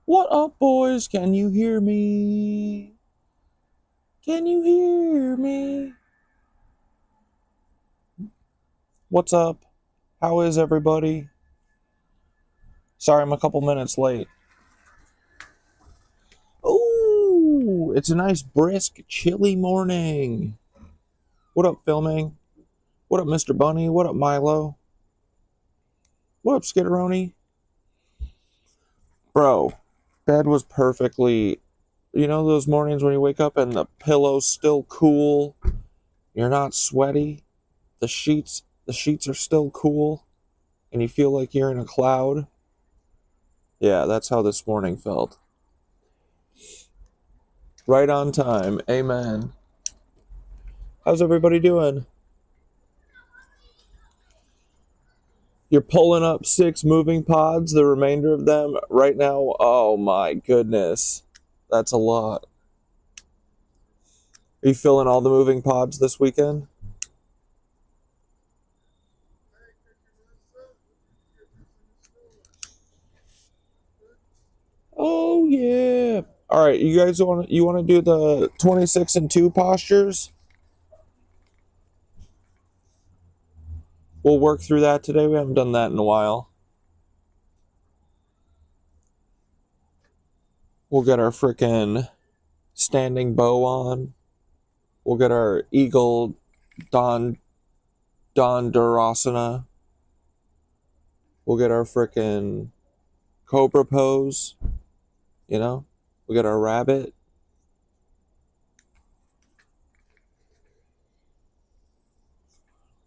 What up, boys? Can you hear me? Can you hear me? What's up? How is everybody? Sorry, I'm a couple minutes late. Ooh, it's a nice, brisk, chilly morning. What up, filming? What up, Mr. Bunny? What up, Milo? What up, Skitteroni? Bro, bed was perfectly. You know those mornings when you wake up and the pillow's still cool? You're not sweaty. The sheets are still cool, and you feel like you're in a cloud. Yeah, that's how this morning felt. Right on time. Amen. How's everybody doing? You're pulling up 6 moving pods, the remainder of them right now. Oh my goodness. That's a lot. Are you filling all the moving pods this weekend? Oh yeah. All right, you want to do the 26 and 2 postures? We'll work through that today. We haven't done that in a while. We'll get our frickin' standing bow on. We'll get our eagle don Durasana. We'll get our frickin' cobra pose. You know, we'll get our rabbit.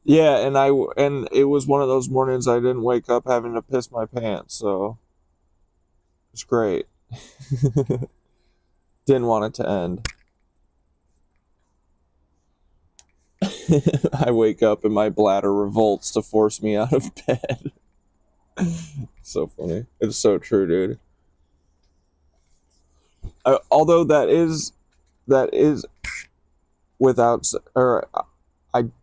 Yeah, and it was one of those mornings I didn't wake up having to piss my pants, so it's great. Didn't want it to end. I wake up and my bladder revolts to force me out of bed. So funny. It's so true, dude. Although that is without or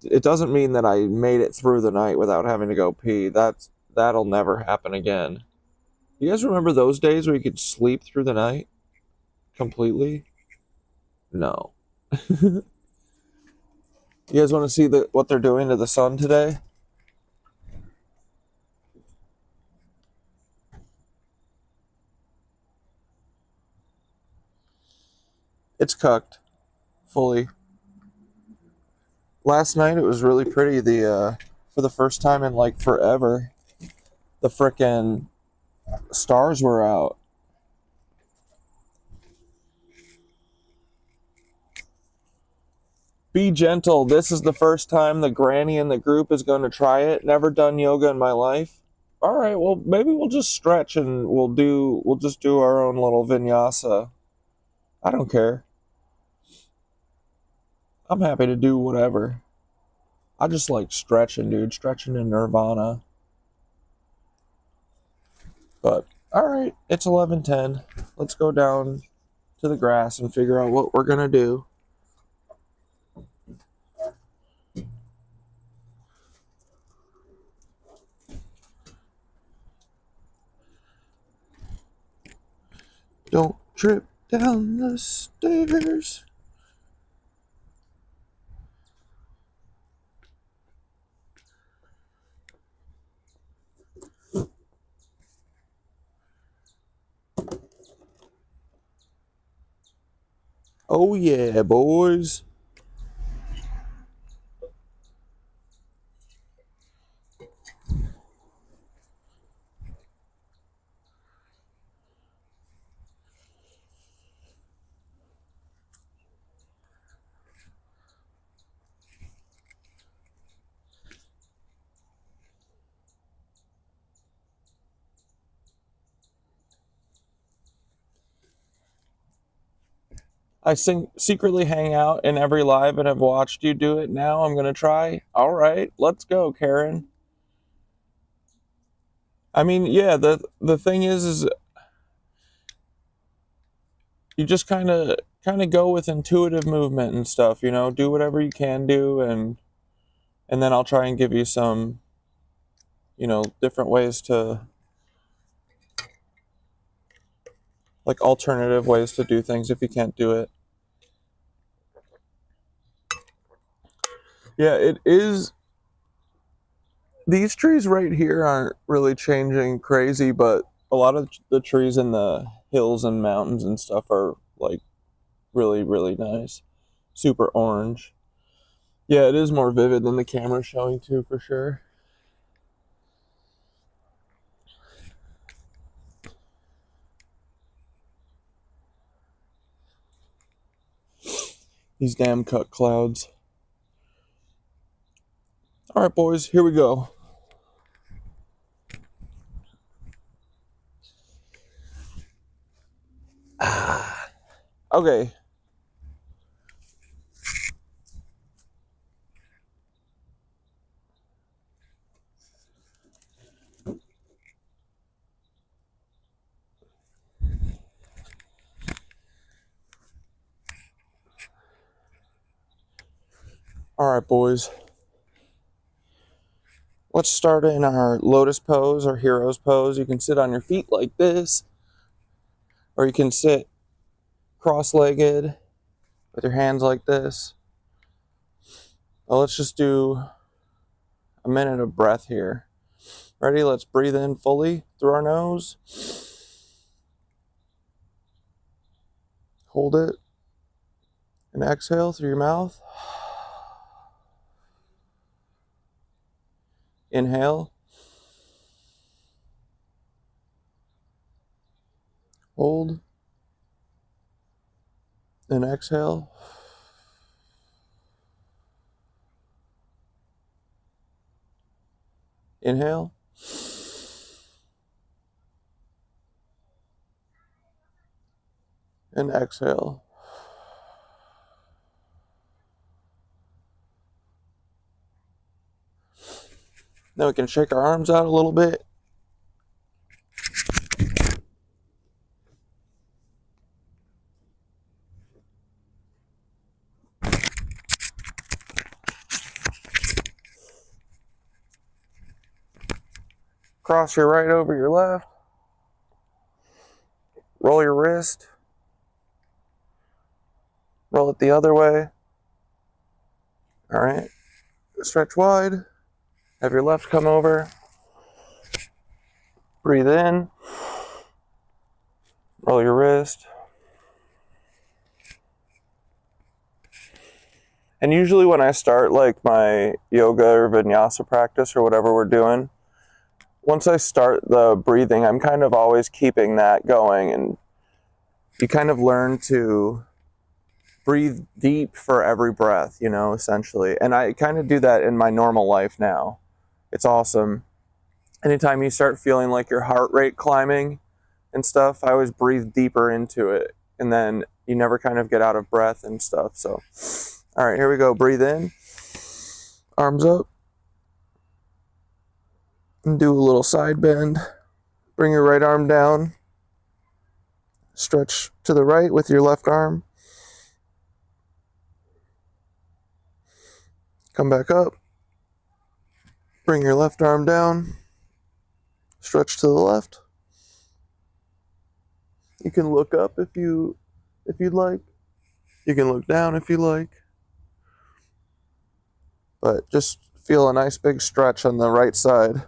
it doesn't mean that I made it through the night without having to go pee. That'll never happen again. You guys remember those days where you could sleep through the night completely? No. You guys want to see what they're doing to the sun today? It's cucked fully. Last night it was really pretty. The for the first time in like forever, the frickin' stars were out. Be gentle. This is the first time the granny in the group is going to try it. Never done yoga in my life. All right, well maybe we'll just stretch and we'll just do our own little vinyasa. I don't care. I'm happy to do whatever. I just like stretching, dude. Stretching in nirvana. But all right, it's 11:10. Let's go down to the grass and figure out what we're gonna do. Don't trip down the stairs. Oh yeah, boys. Secretly hang out in every live and have watched you do it. Now I'm gonna try. All right, let's go, Karen. I mean, yeah. The thing is you just kind of go with intuitive movement and stuff. You know, do whatever you can do, and then I'll try and give you some, different ways to like alternative ways to do things if you can't do it. Yeah, it is. These trees right here aren't really changing crazy, but a lot of the trees in the hills and mountains and stuff are like really, really nice. Super orange. Yeah, it is more vivid than the camera's showing too, for sure. These damn cut clouds. All right, boys, here we go. Okay. All right, boys. Let's start in our lotus pose or hero's pose. You can sit on your feet like this, or you can sit cross-legged with your hands like this. Well, let's just do a minute of breath here. Ready? Let's breathe in fully through our nose. Hold it. And exhale through your mouth. Inhale. Hold. And exhale. Inhale. And exhale. Then we can shake our arms out a little bit. Cross your right over your left. Roll your wrist. Roll it the other way. All right. Stretch wide. Have your left come over. Breathe in. Roll your wrist. And usually when I start like my yoga or vinyasa practice or whatever we're doing, once I start the breathing, I'm kind of always keeping that going, and you kind of learn to breathe deep for every breath, you know, essentially. And I kind of do that in my normal life now. It's awesome. Anytime you start feeling like your heart rate climbing and stuff, I always breathe deeper into it, and then you never kind of get out of breath and stuff. So, all right, here we go. Breathe in, arms up, and do a little side bend. Bring your right arm down. Stretch to the right with your left arm. Come back up. Bring your left arm down. Stretch to the left. You can look up if you'd like. You can look down if you like. But just feel a nice big stretch on the right side.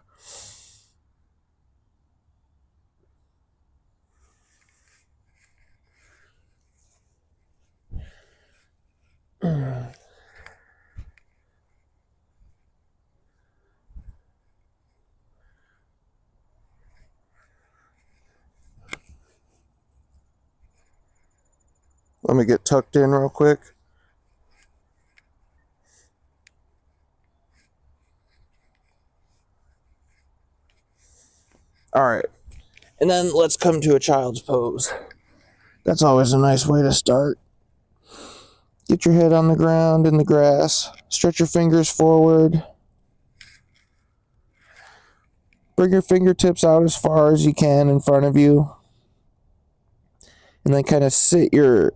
Let me get tucked in real quick. All right. And then let's come to a child's pose. That's always a nice way to start. Get your head on the ground in the grass. Stretch your fingers forward. Bring your fingertips out as far as you can in front of you. And then kind of sit your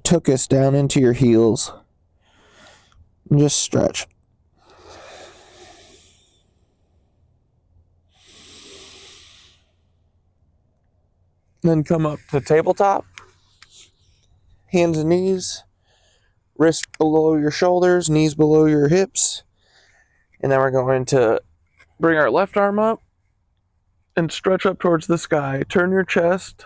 tuchus down into your heels. And just stretch. Then come up to tabletop. Hands and knees. Wrists below your shoulders, knees below your hips. And then we're going to bring our left arm up and stretch up towards the sky. Turn your chest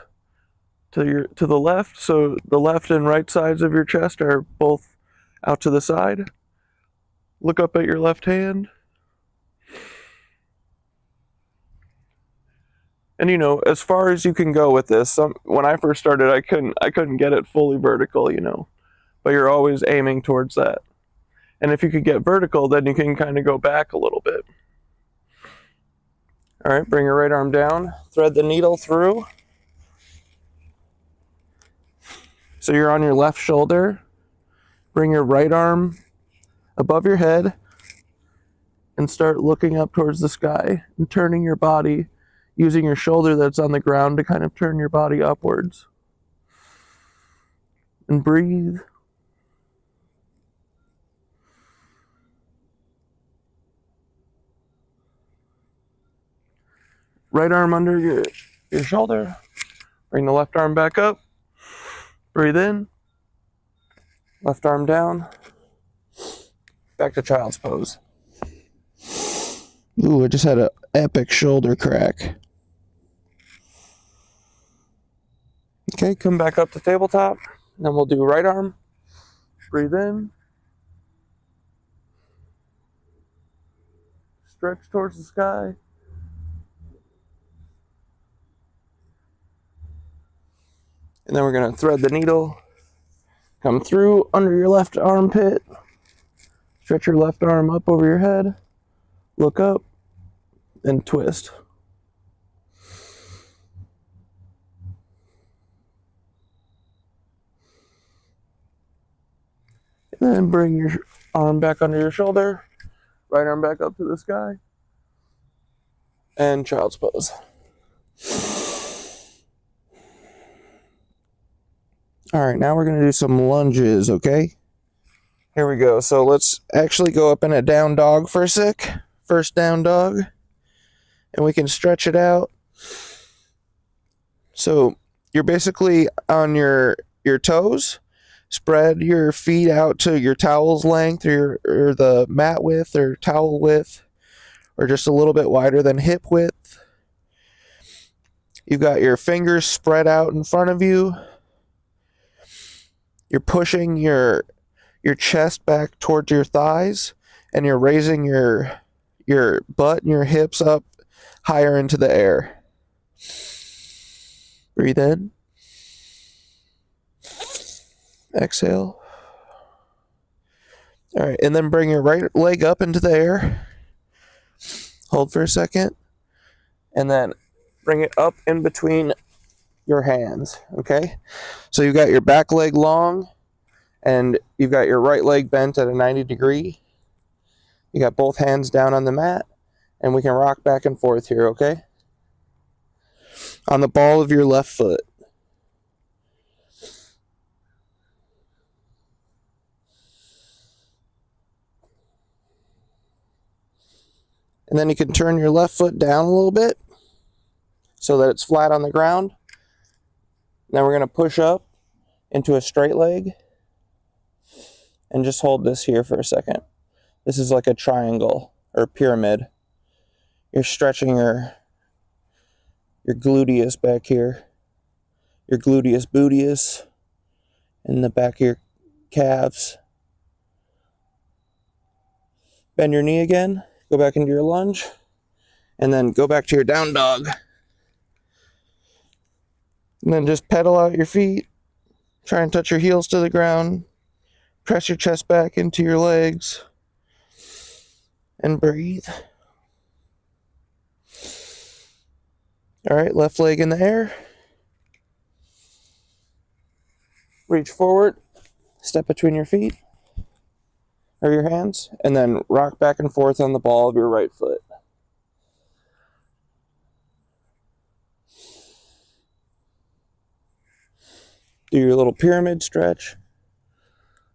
to the left, so the left and right sides of your chest are both out to the side. Look up at your left hand. And you know, as far as you can go with this, when I first started, I couldn't get it fully vertical, you know. But you're always aiming towards that. And if you could get vertical, then you can kind of go back a little bit. All right, bring your right arm down, thread the needle through. So you're on your left shoulder. Bring your right arm above your head and start looking up towards the sky and turning your body, using your shoulder that's on the ground to kind of turn your body upwards. And breathe. Right arm under your shoulder. Bring the left arm back up. Breathe in. Left arm down. Back to child's pose. Ooh, I just had an epic shoulder crack. Okay, come back up to tabletop. Then we'll do right arm. Breathe in. Stretch towards the sky. And then we're going to thread the needle. Come through under your left armpit. Stretch your left arm up over your head. Look up and twist. And then bring your arm back under your shoulder. Right arm back up to the sky. And child's pose. All right, now we're going to do some lunges, okay? Here we go. So let's actually go up in a down dog for a sec. First down dog. And we can stretch it out. So you're basically on your toes. Spread your feet out to your towel's length or the mat width or towel width, or just a little bit wider than hip width. You've got your fingers spread out in front of you. You're pushing your chest back towards your thighs, and you're raising your butt and your hips up higher into the air. Breathe in. Exhale. All right, and then bring your right leg up into the air. Hold for a second. And then bring it up in between your hands, okay? So you've got your back leg long, and you've got your right leg bent at a 90 degree. You got both hands down on the mat, and we can rock back and forth here, okay? On the ball of your left foot. And then you can turn your left foot down a little bit so that it's flat on the ground. Now we're going to push up into a straight leg and just hold this here for a second. This is like a triangle or pyramid. You're stretching your gluteus back here, your gluteus booteus, in the back of your calves. Bend your knee again, go back into your lunge, and then go back to your down dog. And then just pedal out your feet. Try and touch your heels to the ground. Press your chest back into your legs. And breathe. All right, left leg in the air. Reach forward. Step between your feet. Or your hands. And then rock back and forth on the ball of your right foot. Do your little pyramid stretch.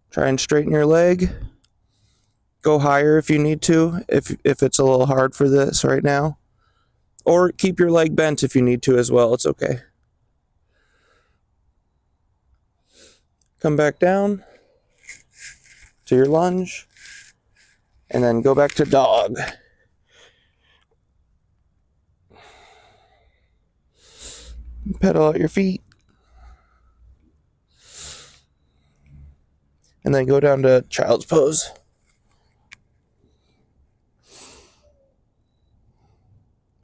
Try and straighten your leg. Go higher if you need to, if it's a little hard for this right now. Or keep your leg bent if you need to as well, it's okay. Come back down to your lunge, and then go back to dog. Pedal out your feet, and then go down to child's pose.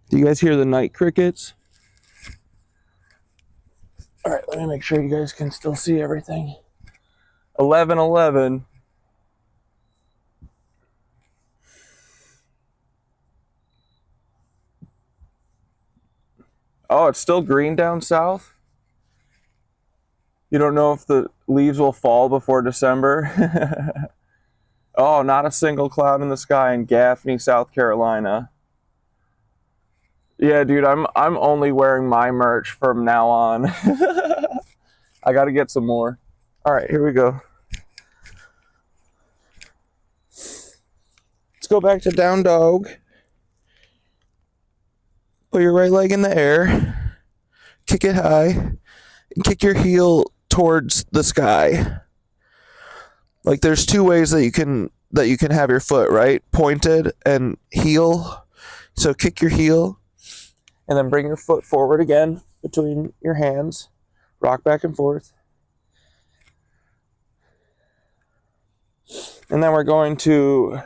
Do you guys hear the night crickets? All right, let me make sure you guys can still see everything. 11:11. Oh, it's still green down south? You don't know if the leaves will fall before December? Oh, not a single cloud in the sky in Gaffney, South Carolina. Yeah, dude, I'm only wearing my merch from now on. I gotta get some more. All right, here we go. Let's go back to down dog. Put your right leg in the air. Kick it high. And kick your heel towards the sky. Like there's two ways that you can have your foot, right? Pointed and heel. So kick your heel and then bring your foot forward again between your hands. Rock back and forth. And then we're going to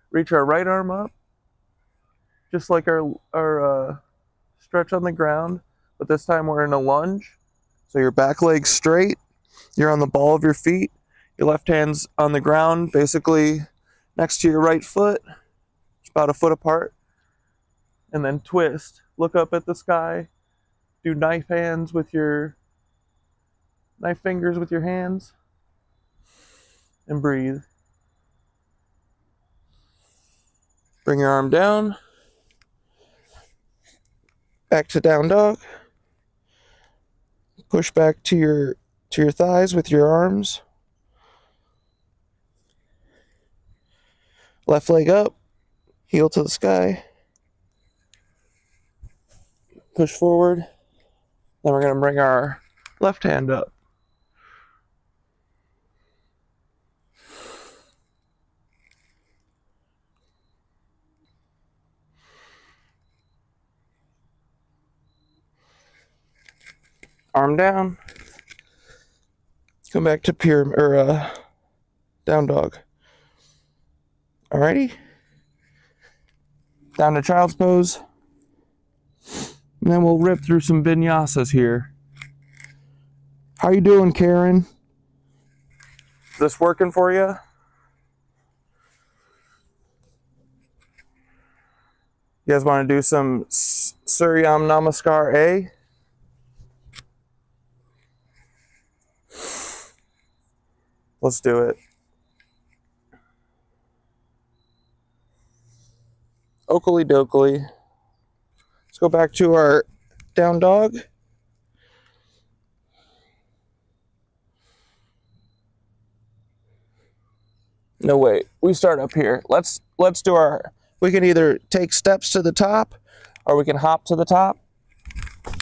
reach our right arm up, just like our stretch on the ground, but this time we're in a lunge. So your back leg's straight, you're on the ball of your feet, your left hand's on the ground, basically next to your right foot, it's about a foot apart, and then twist. Look up at the sky, do knife fingers with your hands, and breathe. Bring your arm down, back to down dog. Push back to your thighs with your arms. Left leg up, heel to the sky. Push forward. Then we're going to bring our left hand up. Arm down. Come back to down dog. Alrighty. Down to child's pose. And then we'll rip through some vinyasas here. How you doing, Karen? Is this working for you? You guys want to do some Suryam Namaskar A? Let's do it. Oakley dokley. Let's go back to our down dog. No, wait. We start up here. Let's do our... We can either take steps to the top, or we can hop to the top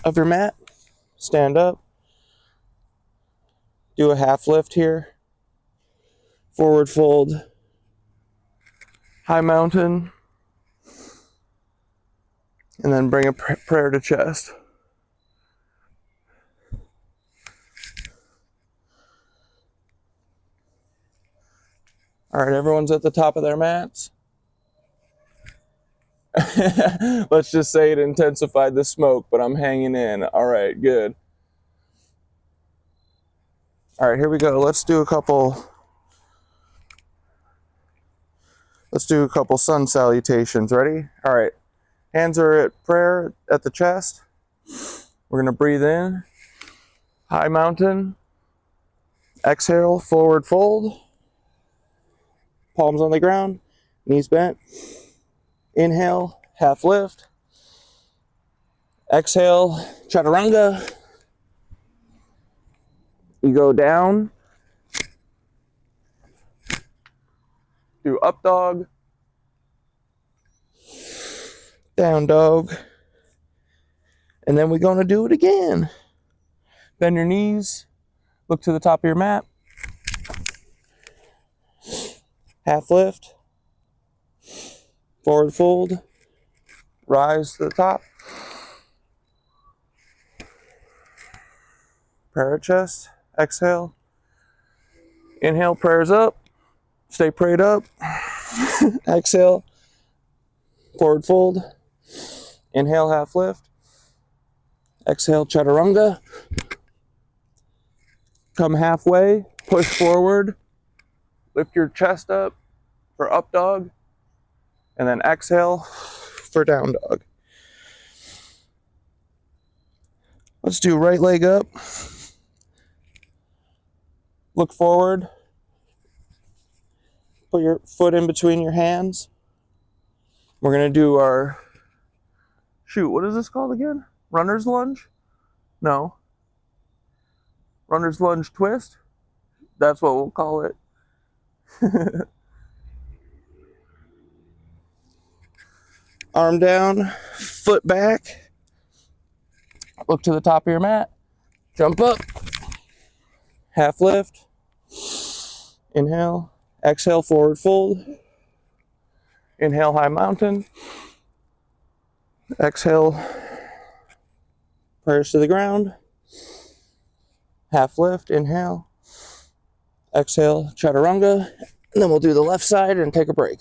of your mat. Stand up. Do a half lift here. Forward fold. High mountain. And then bring a prayer to chest. All right, everyone's at the top of their mats. Let's just say it intensified the smoke, but I'm hanging in. All right, good. All right, here we go. Let's do a couple sun salutations. Ready? All right. Hands are at prayer at the chest. We're going to breathe in. High mountain. Exhale, forward fold. Palms on the ground. Knees bent. Inhale, half lift. Exhale, chaturanga. You go down. Do up dog. Down dog. And then we're going to do it again. Bend your knees. Look to the top of your mat. half lift, forward fold, rise to the top, prayer chest, exhale, inhale, prayers up, stay prayed up, exhale, forward fold, inhale, half lift, exhale, chaturanga, come halfway, push forward, lift your chest up for up dog, and then exhale for down dog. Let's do right leg up, look forward, put your foot in between your hands. We're gonna do our, shoot, what is this called again? Runner's lunge? No. Runner's lunge twist? That's what we'll call it. Arm down, foot back, look to the top of your mat, jump up, half lift, inhale, exhale, forward fold, inhale, high mountain, exhale, prayers to the ground, half lift, inhale, exhale, chaturanga, and then we'll do the left side and take a break.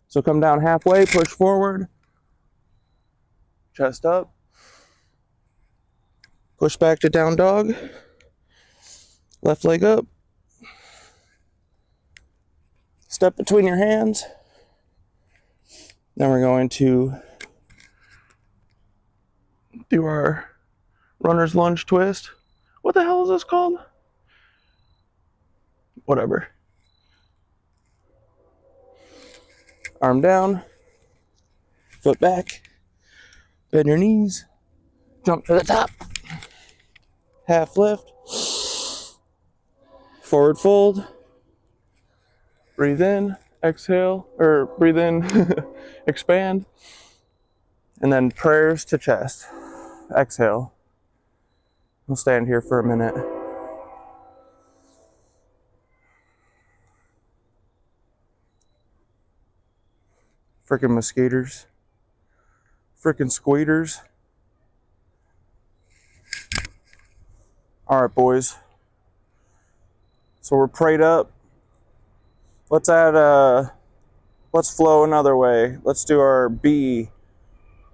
So come down halfway, push forward, chest up, push back to down dog, left leg up, step between your hands. Then we're going to do our runner's lunge twist. What the hell is this called? Whatever. Arm down, foot back, bend your knees, jump to the top, half lift, forward fold, breathe in, exhale, or breathe in, expand, and then prayers to chest, exhale. We'll stand here for a minute. Frickin' mosquitoes. Frickin' squeeters. Alright, boys. So we're prayed up. Let's add, let's flow another way. Let's do our B,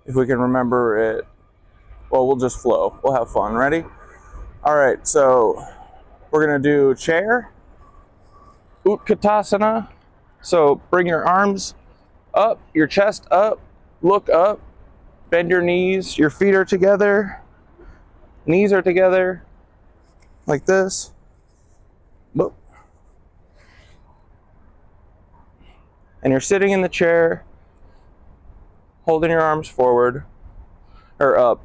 if we can remember it. Well, we'll just flow. We'll have fun. Ready? Alright, so we're gonna do chair, Utkatasana. So bring your arms up, your chest up, look up, bend your knees, your feet are together, knees are together, like this. Boop. And you're sitting in the chair, holding your arms forward, or up.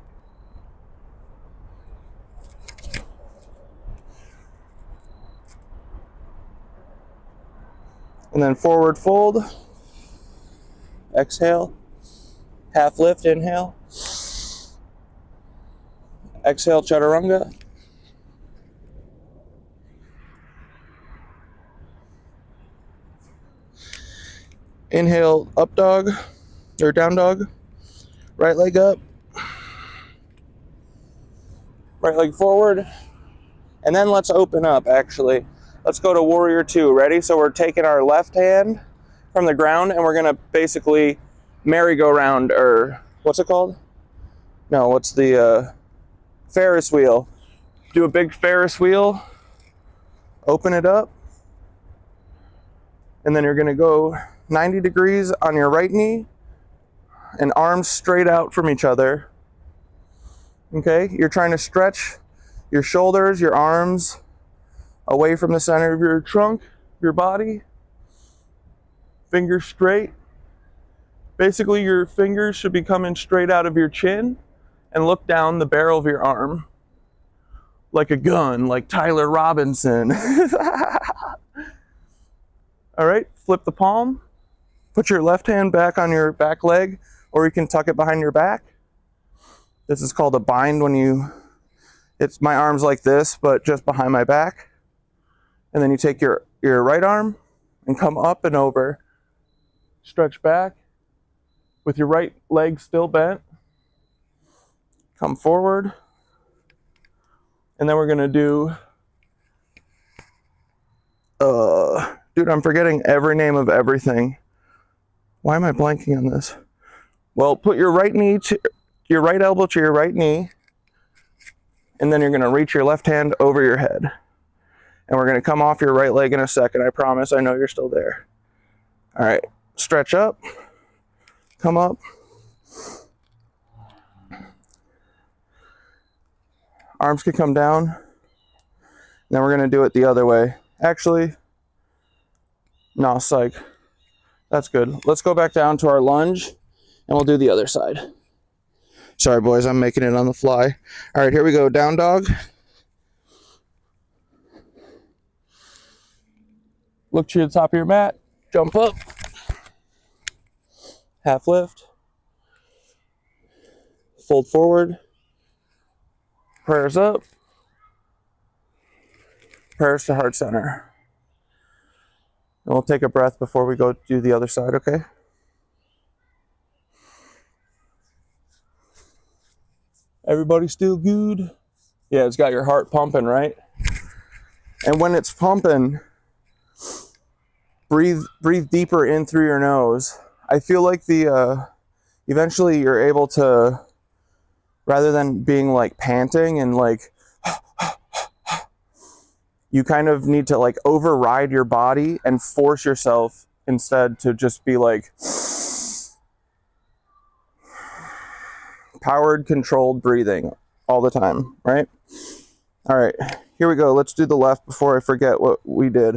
And then forward fold, exhale, half lift, inhale, exhale, chaturanga, inhale, up dog, or down dog, right leg up, right leg forward, and then let's open up, actually. Let's go to warrior two, ready? So we're taking our left hand from the ground and we're gonna basically merry-go-round, or what's it called? No, what's the Ferris wheel. Do a big Ferris wheel, open it up, and then you're gonna go 90 degrees on your right knee and arms straight out from each other. Okay, you're trying to stretch your shoulders, your arms away from the center of your trunk, your body. Fingers straight. Basically, your fingers should be coming straight out of your chin and look down the barrel of your arm like a gun, like Tyler Robinson. All right, flip the palm. Put your left hand back on your back leg, or you can tuck it behind your back. This is called a bind when it's my arms like this, but just behind my back. And then you take your right arm, and come up and over. Stretch back with your right leg still bent. Come forward. And then we're gonna do, dude, I'm forgetting every name of everything. Why am I blanking on this? Well, put your right knee to your right elbow to your right knee, and then you're gonna reach your left hand over your head. And we're gonna come off your right leg in a second, I promise. I know you're still there. All right, stretch up, come up. Arms can come down. Then we're gonna do it the other way. Actually, no, psych. That's good. Let's go back down to our lunge and we'll do the other side. Sorry, boys, I'm making it on the fly. All right, here we go. Down dog. Look to the top of your mat. Jump up. Half lift. Fold forward. Prayers up. Prayers to heart center. And we'll take a breath before we go do the other side, okay? Everybody still good? Yeah, it's got your heart pumping, right? And when it's pumping, breathe deeper in through your nose. I feel like eventually you're able to, rather than being like panting and like, you kind of need to like override your body and force yourself instead to just be like powered, controlled breathing all the time, right? All right, here we go. Let's do the left before I forget what we did.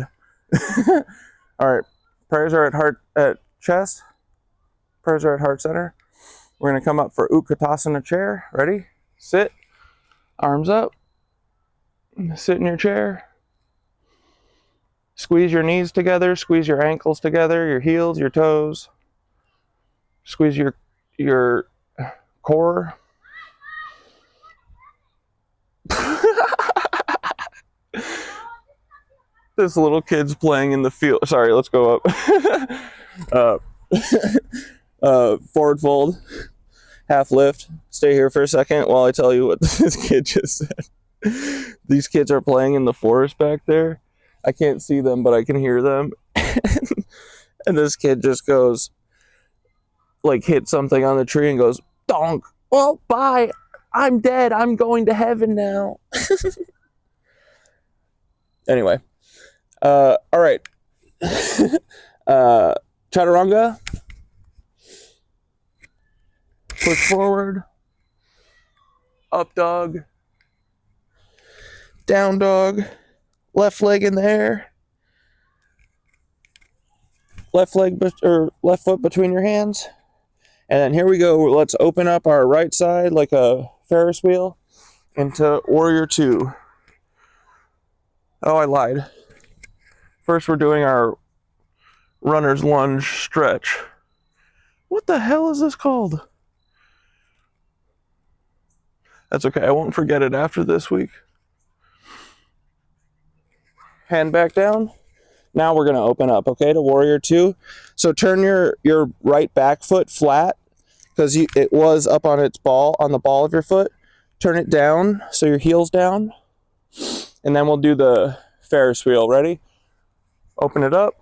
All right, prayers are at chest. Prayers are at heart center. We're gonna come up for Utkatasana chair. Ready? Sit, arms up. Sit in your chair. Squeeze your knees together, squeeze your ankles together, your heels, your toes. Squeeze your core. This little kid's playing in the field. Sorry, let's go up. Forward fold, half lift. Stay here for a second while I tell you what this kid just said. These kids are playing in the forest back there. I can't see them, but I can hear them. And this kid just goes, like, hit something on the tree and goes, donk. Well, bye. I'm dead. I'm going to heaven now. Anyway. All right. Chaturanga. Push forward. Up dog. Down dog. Left leg in the air. Left foot between your hands. And then here we go. Let's open up our right side like a Ferris wheel into Warrior 2. Oh, I lied. First, we're doing our runner's lunge stretch. What the hell is this called? That's okay. I won't forget it after this week. Hand back down. Now we're going to open up, okay, to Warrior 2. So turn your right back foot flat because it was up on its ball, on the ball of your foot. Turn it down so your heel's down. And then we'll do the Ferris wheel. Ready? Open it up.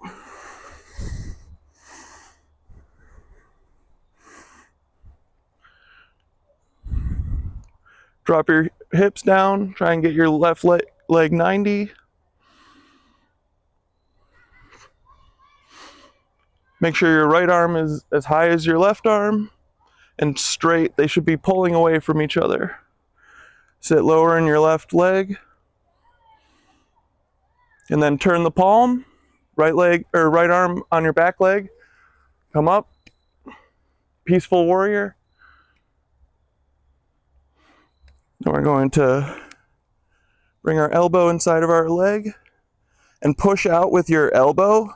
Drop your hips down. Try and get your left leg 90. Make sure your right arm is as high as your left arm and straight. They should be pulling away from each other. Sit lower in your left leg. And then turn the palm, right leg or right arm on your back leg. Come up. Peaceful warrior. And we're going to bring our elbow inside of our leg and push out with your elbow.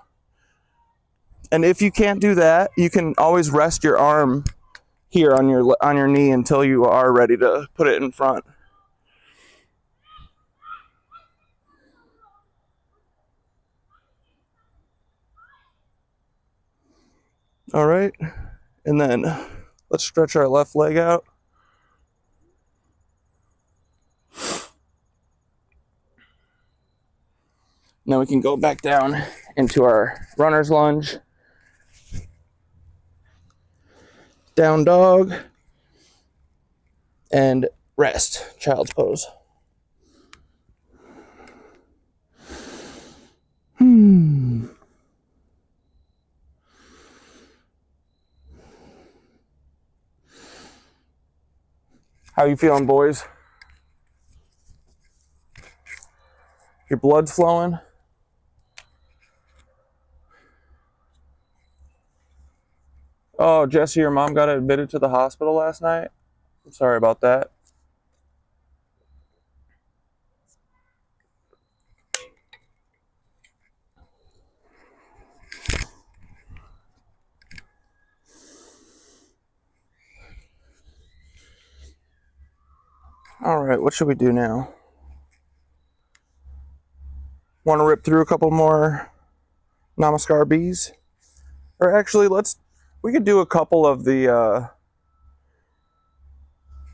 And if you can't do that, you can always rest your arm here on your knee until you are ready to put it in front. All right, and then let's stretch our left leg out. Now we can go back down into our runner's lunge. Down dog. And rest, child's pose. How you feeling, boys? Your blood's flowing? Oh, Jesse, your mom got admitted to the hospital last night? I'm sorry about that. All right, what should we do now? Want to rip through a couple more Namaskar bees? Or actually, we could do a couple of the,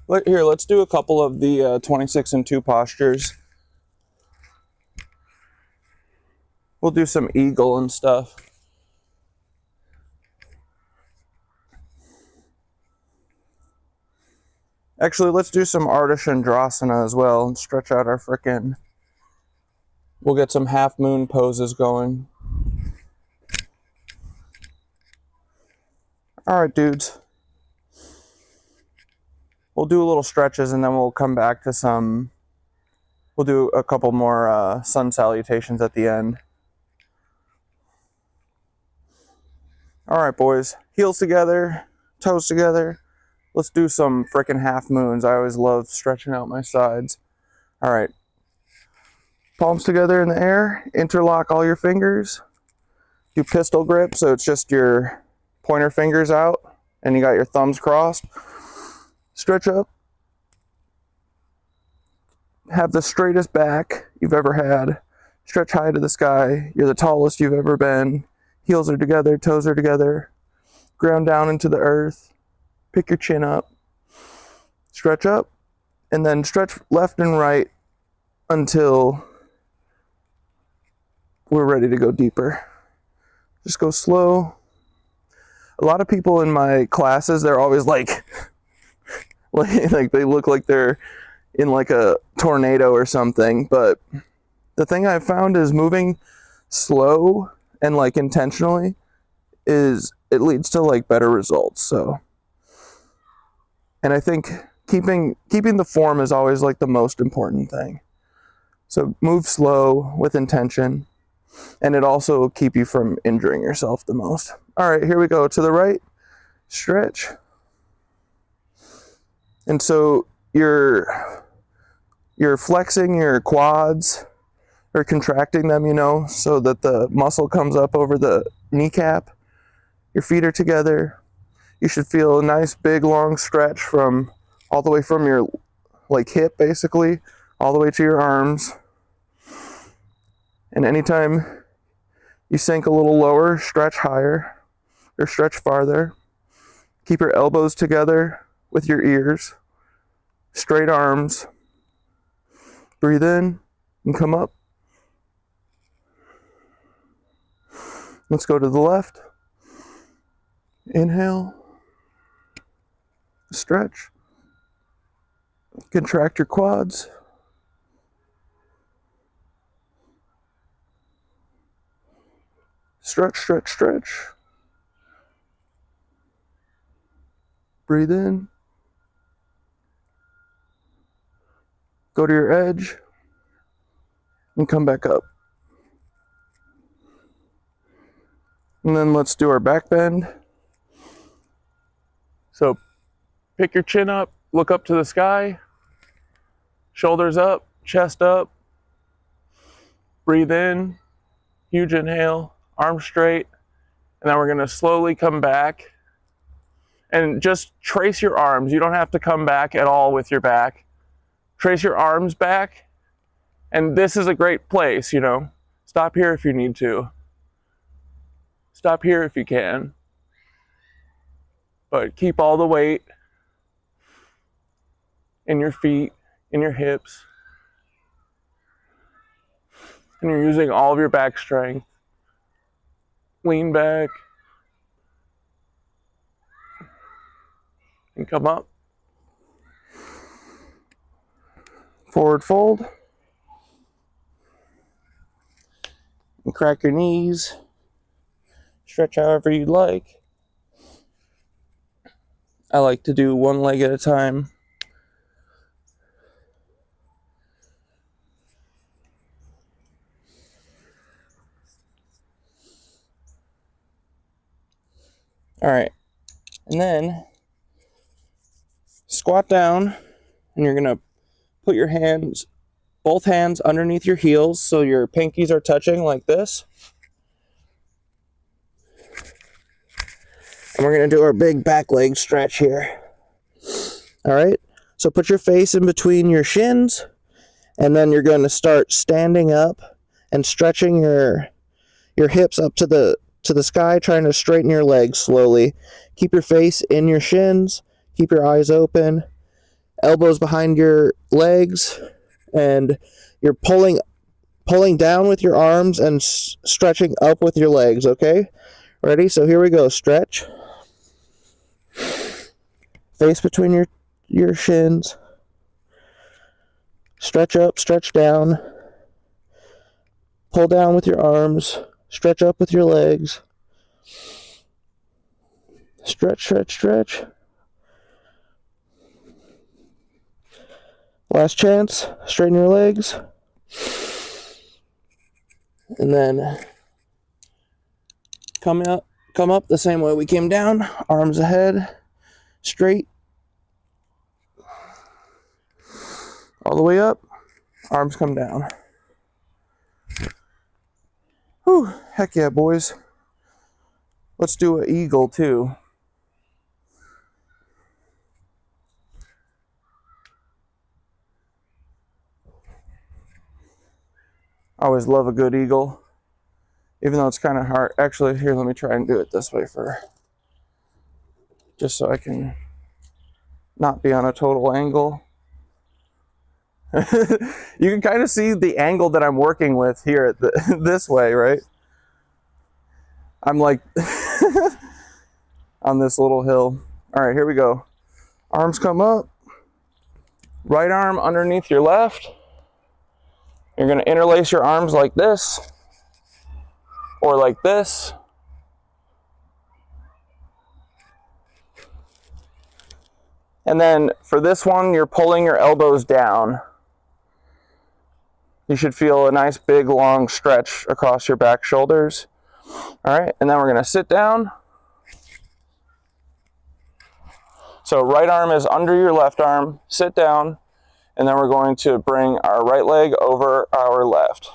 let's do a couple of the 26 and 2 postures. We'll do some eagle and stuff. Actually, let's do some Ardha Chandrasana as well and stretch out our frickin'. We'll get some half moon poses going. All right, dudes. We'll do a little stretches and then we'll come back to some. We'll do a couple more sun salutations at the end. All right, boys. Heels together, toes together. Let's do some frickin' half moons. I always love stretching out my sides. All right. Palms together in the air. Interlock all your fingers. Do pistol grip, so it's just your pointer fingers out and you got your thumbs crossed. Stretch up. Have the straightest back you've ever had. Stretch high to the sky. You're the tallest you've ever been. Heels are together, toes are together. Ground down into the earth. Pick your chin up. Stretch up. And then stretch left and right until we're ready to go deeper. Just go slow. A lot of people in my classes, they're always like they look like they're in like a tornado or something. But the thing I've found is moving slow and like intentionally it leads to like better results. So, and I think keeping the form is always like the most important thing. So move slow with intention, and it also will keep you from injuring yourself the most. All right, here we go. To the right, stretch. And so you're flexing your quads or contracting them, so that the muscle comes up over the kneecap. Your feet are together. You should feel a nice big long stretch from all the way from your like hip basically all the way to your arms. And anytime you sink a little lower, stretch higher or stretch farther. Keep your elbows together with your ears. Straight arms. Breathe in and come up. Let's go to the left. Inhale. Stretch. Contract your quads. Stretch, stretch, stretch. Breathe in. Go to your edge and come back up. And then let's do our back bend. So pick your chin up, look up to the sky, shoulders up, chest up. Breathe in, huge inhale, arms straight. And then we're gonna slowly come back and just trace your arms. You don't have to come back at all with your back. Trace your arms back. And this is a great place, Stop here if you need to. Stop here if you can. But keep all the weight in your feet, in your hips. And you're using all of your back strength. Lean back. And come up. Forward fold. And crack your knees. Stretch however you'd like. I like to do one leg at a time. All right, and then squat down, and you're gonna put your hands, both hands underneath your heels so your pinkies are touching like this. And we're gonna do our big back leg stretch here. All right, so put your face in between your shins, and then you're gonna start standing up and stretching your hips up to the sky, trying to straighten your legs slowly. Keep your face in your shins, keep your eyes open, elbows behind your legs, and you're pulling down with your arms and stretching up with your legs, okay? Ready? So here we go. Stretch. Face between your shins. Stretch up, stretch down. Pull down with your arms. Stretch up with your legs. Stretch, stretch, stretch. Last chance. Straighten your legs. And then come up the same way we came down. Arms ahead. Straight. All the way up. Arms come down. Whew, heck yeah, boys. Let's do an eagle too. I always love a good eagle, even though it's kind of hard. Actually, here, let me try and do it this way just so I can not be on a total angle. You can kind of see the angle that I'm working with here this way, right? I'm like on this little hill. All right, here we go. Arms come up. Right arm underneath your left. You're going to interlace your arms like this or like this. And then for this one, you're pulling your elbows down. You should feel a nice big long stretch across your back shoulders. All right, and then we're going to sit down. So right arm is under your left arm, sit down, and then we're going to bring our right leg over our left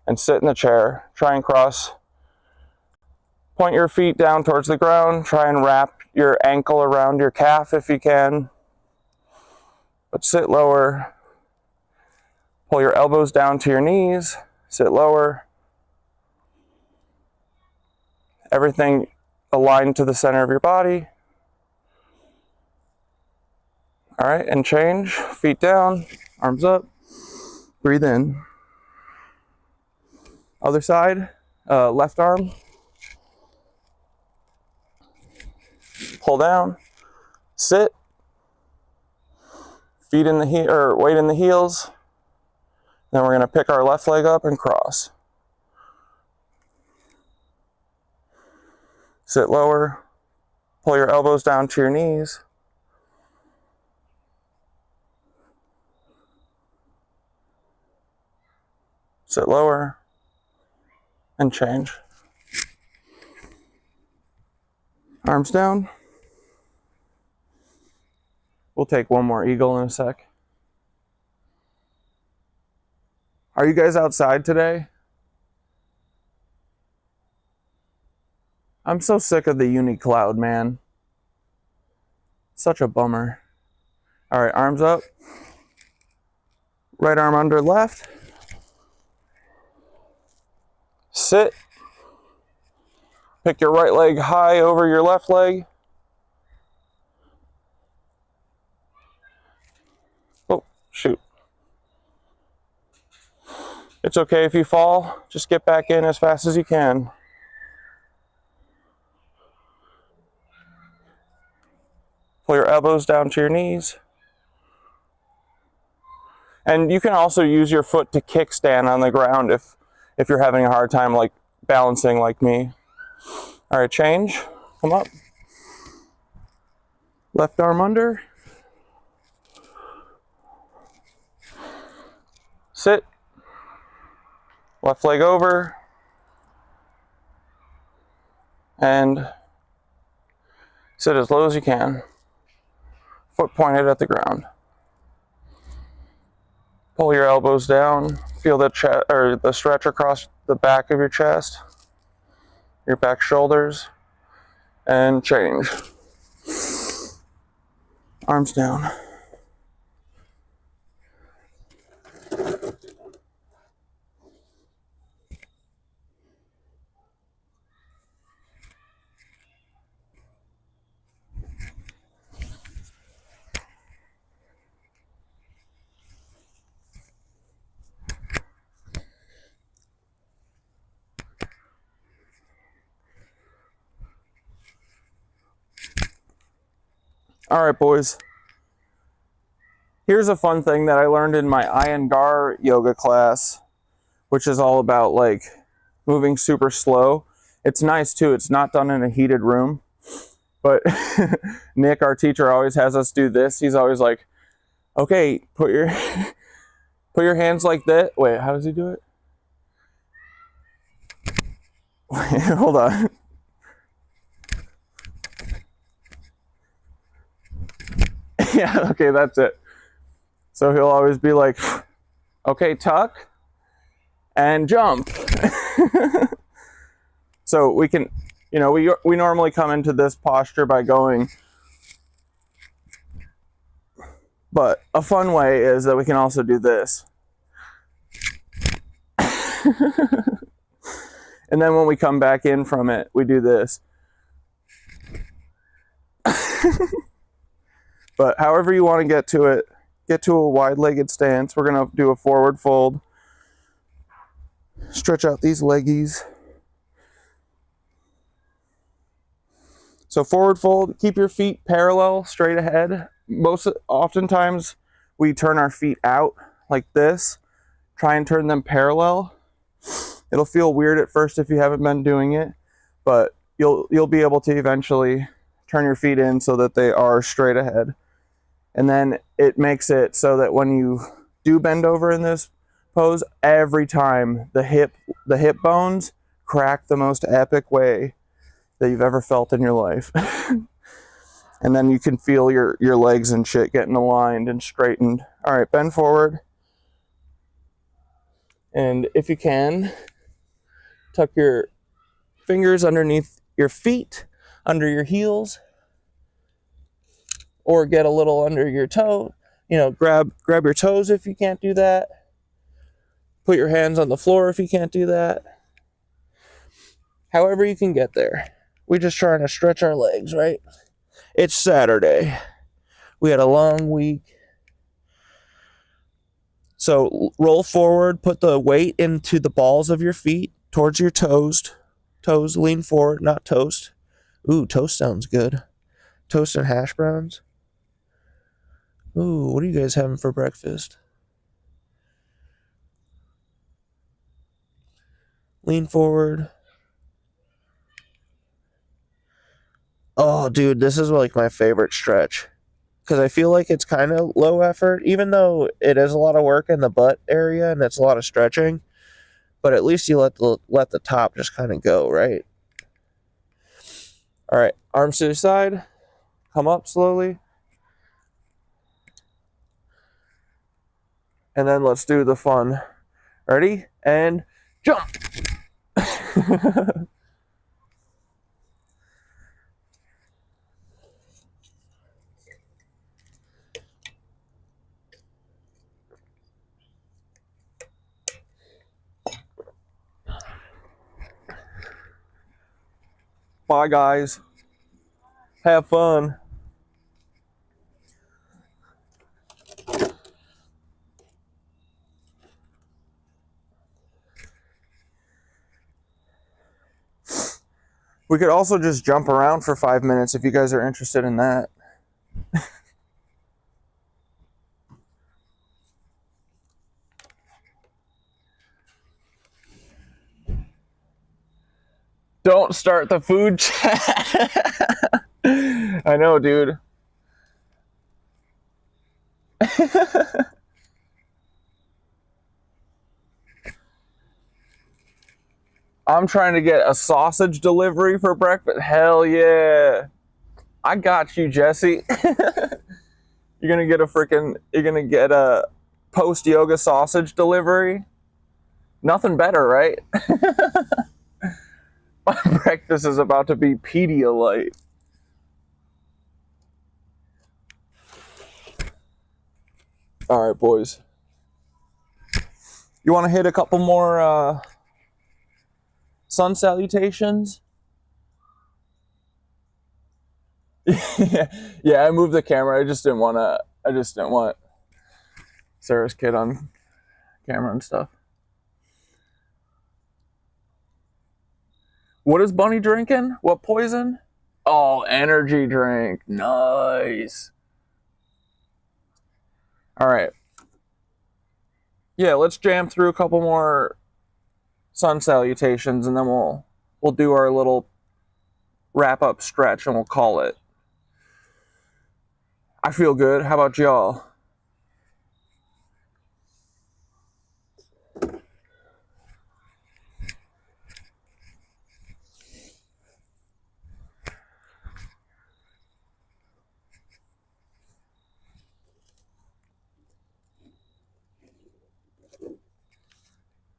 and sit in the chair. Try and cross. Point your feet down towards the ground. Try and wrap your ankle around your calf if you can. But sit lower. Pull your elbows down to your knees. Sit lower. Everything aligned to the center of your body. All right, and change. Feet down, arms up. Breathe in. Other side, left arm. Pull down. Sit. Feet in the or weight in the heels. Then we're going to pick our left leg up and cross. Sit lower. Pull your elbows down to your knees. Sit lower and change. Arms down. We'll take one more eagle in a sec. Are you guys outside today? I'm so sick of the uni cloud, man. Such a bummer. All right, arms up. Right arm under left. Sit. Pick your right leg high over your left leg. Shoot. It's okay if you fall. Just get back in as fast as you can. Pull your elbows down to your knees. And you can also use your foot to kickstand on the ground if you're having a hard time like balancing like me. All right, change. Come up. Left arm under. Sit. Left leg over. And sit as low as you can. Foot pointed at the ground. Pull your elbows down. Feel the stretch across the back of your chest, your back shoulders, and change. Arms down. All right, boys. Here's a fun thing that I learned in my Iyengar yoga class, which is all about like moving super slow. It's nice too. It's not done in a heated room, but Nick, our teacher, always has us do this. He's always like, okay, put your hands like that. Wait, how does he do it? Wait, hold on. Yeah, okay, that's it. So he'll always be like, okay, tuck and jump. So we can, we normally come into this posture by going, but a fun way is that we can also do this. And then when we come back in from it, we do this. But however you want to get to it, get to a wide-legged stance. We're going to do a forward fold. Stretch out these leggies. So forward fold, keep your feet parallel, straight ahead. Oftentimes, we turn our feet out like this. Try and turn them parallel. It'll feel weird at first if you haven't been doing it, but you'll be able to eventually turn your feet in so that they are straight ahead. And then it makes it so that when you do bend over in this pose, every time the hip bones crack the most epic way that you've ever felt in your life. And then you can feel your legs and shit getting aligned and straightened. All right, bend forward. And if you can, tuck your fingers underneath your feet, under your heels, or get a little under your toe. Grab your toes if you can't do that. Put your hands on the floor if you can't do that. However you can get there. We're just trying to stretch our legs, right? It's Saturday. We had a long week. So roll forward, put the weight into the balls of your feet towards your toes. Toes lean forward, not toast. Ooh, toast sounds good. Toast and hash browns. Ooh, what are you guys having for breakfast? Lean forward. Oh, dude, this is like my favorite stretch. Because I feel like it's kind of low effort, even though it is a lot of work in the butt area and it's a lot of stretching. But at least you let the top just kind of go, right? All right, arms to the side. Come up slowly. And then let's do the fun. Ready? And jump! Bye, guys. Have fun. We could also just jump around for 5 minutes if you guys are interested in that. Don't start the food chat. I know, dude. I'm trying to get a sausage delivery for breakfast. Hell yeah. I got you, Jesse. You're gonna get a post-yoga sausage delivery. Nothing better, right? My breakfast is about to be Pedialyte. All right, boys. You want to hit a couple more sun salutations? Yeah, I moved the camera. I just didn't want Sarah's kid on camera and stuff. What is Bunny drinking? What poison? Oh, energy drink. Nice. All right. Yeah, let's jam through a couple more sun salutations and then we'll do our little wrap up stretch and we'll call it. I feel good. How about y'all?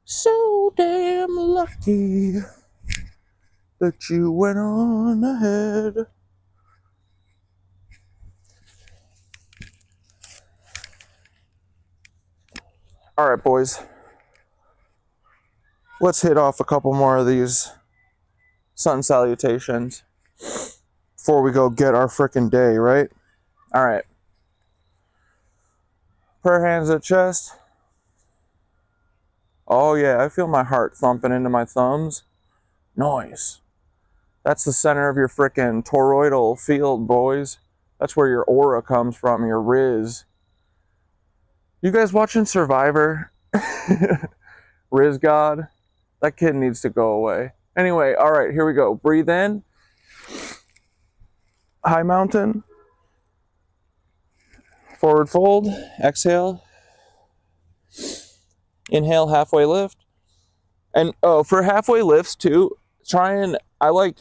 So damn lucky that you went on ahead. All right, boys. Let's hit off a couple more of these sun salutations before we go get our frickin' day, right? All right. Prayer hands at chest. Oh yeah, I feel my heart thumping into my thumbs. Nice. That's the center of your frickin' toroidal field, boys. That's where your aura comes from, your Riz. You guys watching Survivor? Riz God? That kid needs to go away. Anyway, all right, here we go. Breathe in. High mountain. Forward fold. Exhale. Inhale, halfway lift. And for halfway lifts too, I like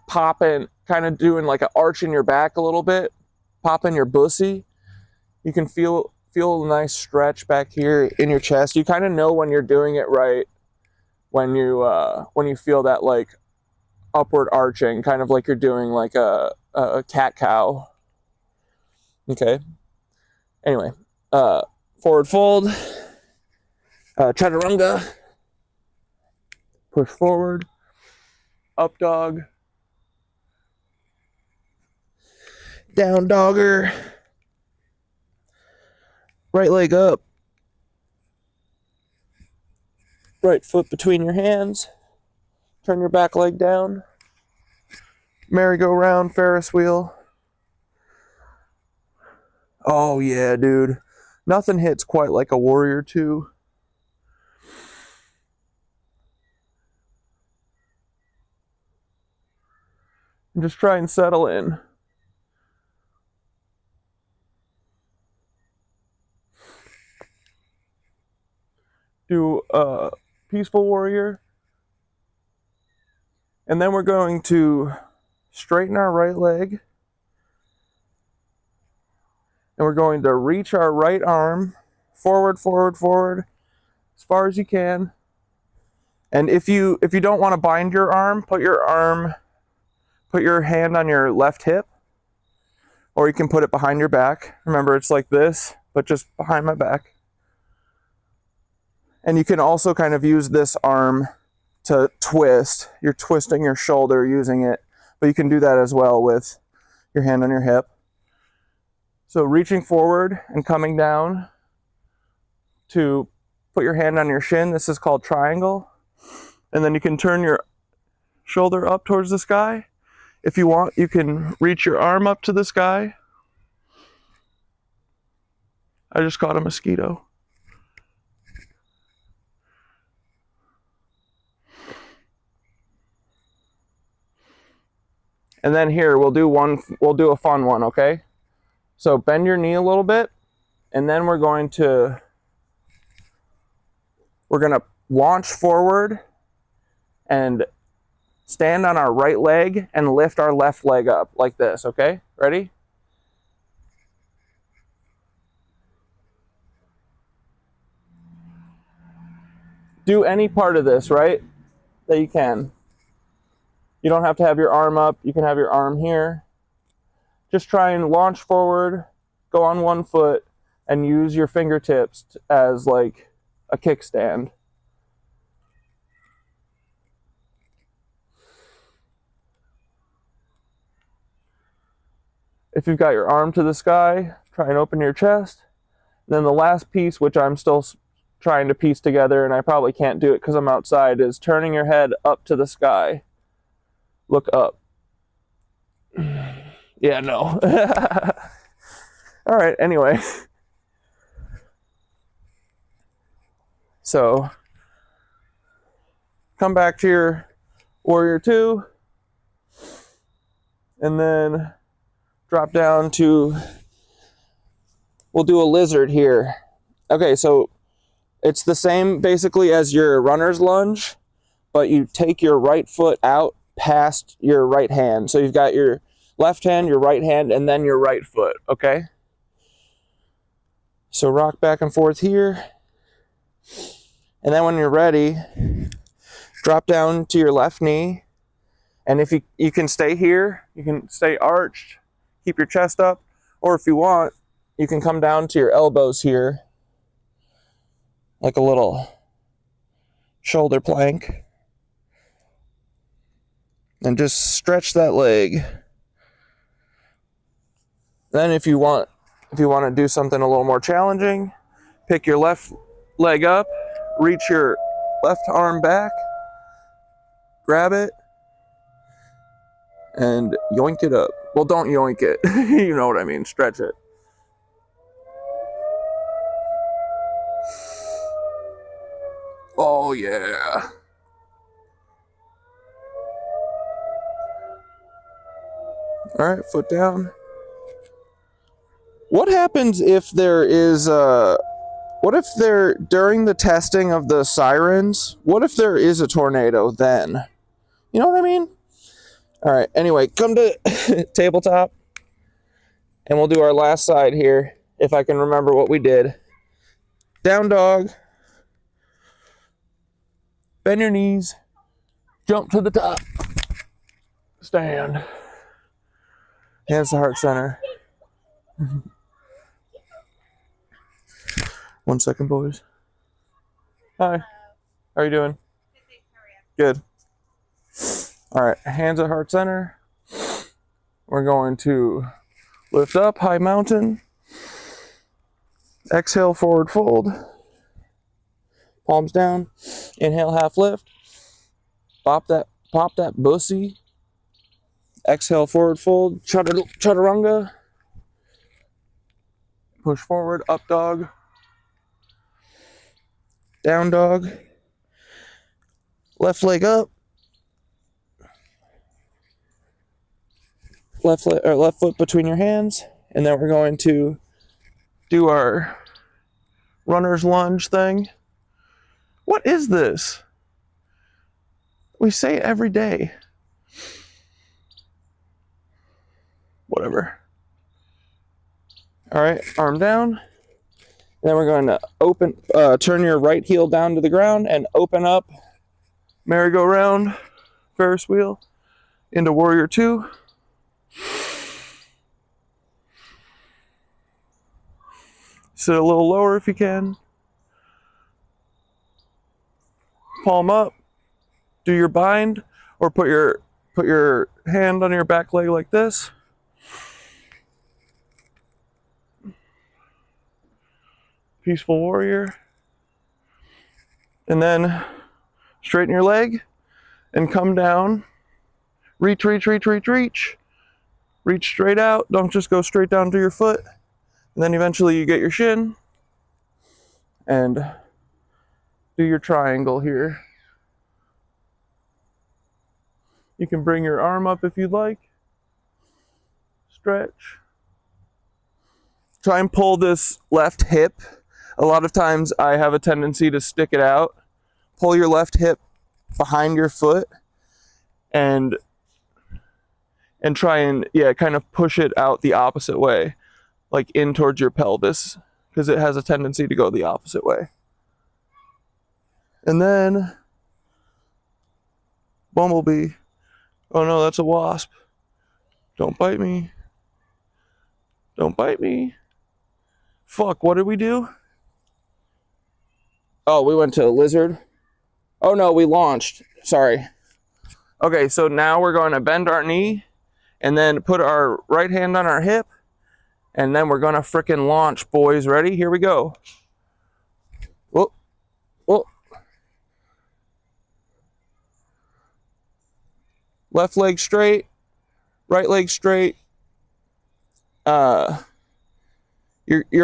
popping, kind of doing like an arch in your back a little bit, popping your bussy. You can feel a nice stretch back here in your chest. You kind of know when you're doing it right when you feel that like upward arching, kind of like you're doing like a cat cow. Okay. Anyway, forward fold, chaturanga, push forward, up dog, down dogger, right leg up, right foot between your hands, turn your back leg down, merry-go-round, Ferris wheel. Oh yeah, dude. Nothing hits quite like a warrior two. And just try and settle in. Do a peaceful warrior. And then we're going to straighten our right leg. And we're going to reach our right arm forward, forward, forward, as far as you can. And if you don't want to bind your arm, put your hand on your left hip, or you can put it behind your back. Remember, it's like this, but just behind my back. And you can also kind of use this arm to twist. You're twisting your shoulder using it, but you can do that as well with your hand on your hip. So reaching forward and coming down to put your hand on your shin. This is called triangle. And then you can turn your shoulder up towards the sky. If you want, you can reach your arm up to the sky. I just caught a mosquito. And then here, we'll do a fun one, okay? So bend your knee a little bit, and then we're gonna launch forward and stand on our right leg and lift our left leg up like this, okay? Ready? Do any part of this, right? That you can. You don't have to have your arm up. You can have your arm here. Just try and launch forward, go on one foot, and use your fingertips as like a kickstand. If you've got your arm to the sky, try and open your chest. Then the last piece, which I'm still trying to piece together, and I probably can't do it because I'm outside, is turning your head up to the sky. Look up. Yeah, no. All right, anyway. So, come back to your warrior 2, and then drop down to, we'll do a lizard here. Okay, so it's the same basically as your runner's lunge, but you take your right foot out past your right hand. So you've got your left hand, your right hand, and then your right foot, okay? So rock back and forth here. And then when you're ready, drop down to your left knee. And if you can stay here, you can stay arched, keep your chest up, or if you want, you can come down to your elbows here, like a little shoulder plank. And just stretch that leg. Then if you want to do something a little more challenging, pick your left leg up, reach your left arm back, grab it, and yoink it up. Well, don't yoink it. You know what I mean. Stretch it. Oh, yeah. All right, foot down. What happens if there is during the testing of the sirens, what if there is a tornado then? You know what I mean? All right, anyway, come to tabletop, and we'll do our last side here, if I can remember what we did. Down dog, bend your knees, jump to the top, stand. Hands to heart center. 1 second, boys. Hi. How are you doing? Good. All right, hands at heart center. We're going to lift up, high mountain. Exhale, forward fold. Palms down. Inhale, half lift. Pop that bussy. Exhale, forward fold, chaturanga. Push forward, up dog. Down dog. Left leg up. Left foot between your hands. And then we're going to do our runner's lunge thing. What is this? We say it every day. Whatever. All right, arm down. Then we're going to turn your right heel down to the ground and open up, merry-go-round, Ferris wheel, into warrior 2. Sit a little lower if you can. Palm up. Do your bind, or put your hand on your back leg like this. Peaceful warrior. And then straighten your leg and come down Reach, reach, reach, reach, reach. Reach straight out. Don't just go straight down to your foot. And then eventually you get your shin. And do your triangle here. You can bring your arm up if you'd like. Stretch. Try and pull this left hip. A lot of times I have a tendency to stick it out. Pull your left hip behind your foot and try and, yeah, kind of push it out the opposite way, like in towards your pelvis, because it has a tendency to go the opposite way. And then, bumblebee. Oh no, that's a wasp. Don't bite me. Don't bite me. Fuck, what did we do? Oh, we went to a lizard. Oh no, we launched. Sorry. Okay, so now we're going to bend our knee and then put our right hand on our hip, and then we're gonna frickin' launch, boys. Ready? Here we go. Whoa, whoa. Left leg straight, right leg straight. You're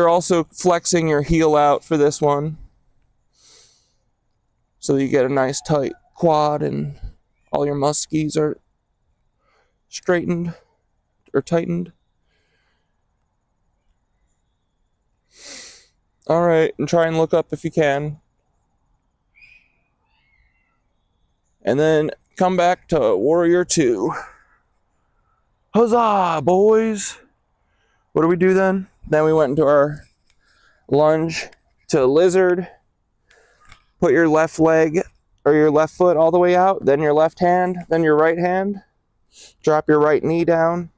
also flexing your heel out for this one, so you get a nice tight quad and all your muskies are straightened or tightened. All right, and try and look up if you can. And then come back to Warrior 2. Huzzah, boys! What do we do then? Then we went into our lunge to lizard. Put your left leg or your left foot all the way out, then your left hand, then your right hand. Drop your right knee down.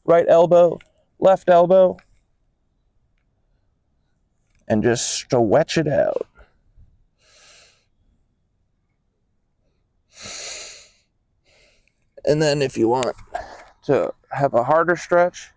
Right elbow, left elbow. And just stretch it out. And then if you want to have a harder stretch,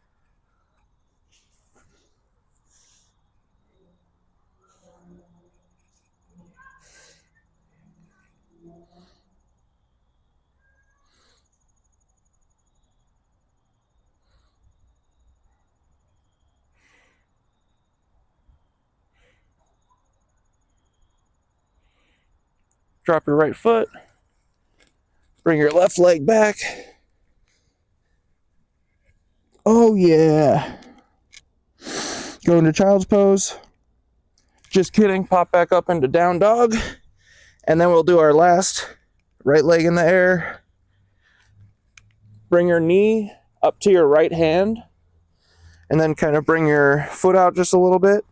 drop your right foot, bring your left leg back. Oh yeah. Go into child's pose. Just kidding, pop back up into down dog. And then we'll do our last right leg in the air. Bring your knee up to your right hand. And then kind of bring your foot out just a little bit.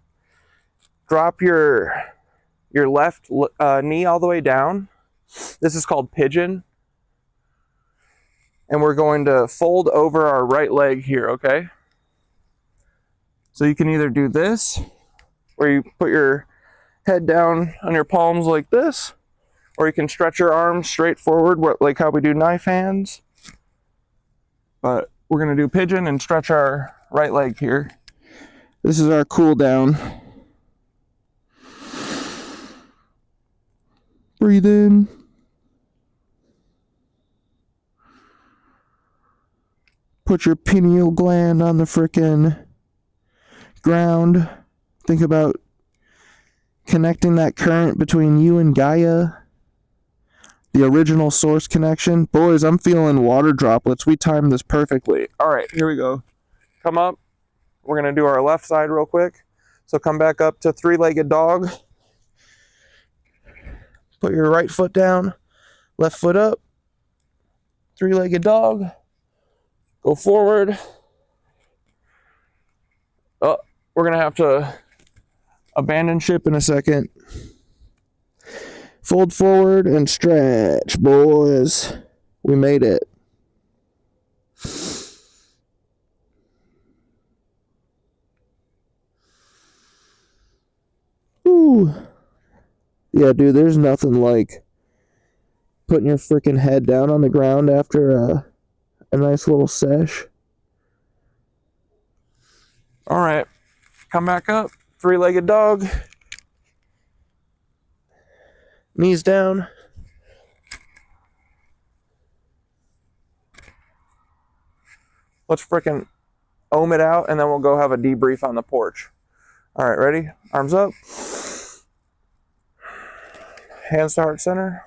Drop your left knee all the way down. This is called pigeon. And we're going to fold over our right leg here, okay? So you can either do this, where you put your head down on your palms like this, or you can stretch your arms straight forward, like how we do knife hands. But we're gonna do pigeon and stretch our right leg here. This is our cool down. Breathe in. Put your pineal gland on the frickin' ground. Think about connecting that current between you and Gaia. The original source connection. Boys, I'm feeling water droplets. We timed this perfectly. All right, here we go. Come up. We're going to do our left side real quick. So come back up to three-legged dog. Put your right foot down. Left foot up. Three-legged dog. Go forward. Oh, we're going to have to abandon ship in a second. Fold forward and stretch, boys. We made it. Ooh. Yeah, dude, there's nothing like putting your freaking head down on the ground after a nice little sesh. All right, come back up. Three-legged dog. Knees down. Let's freaking ohm it out, and then we'll go have a debrief on the porch. All right, ready? Arms up. Hands to heart center.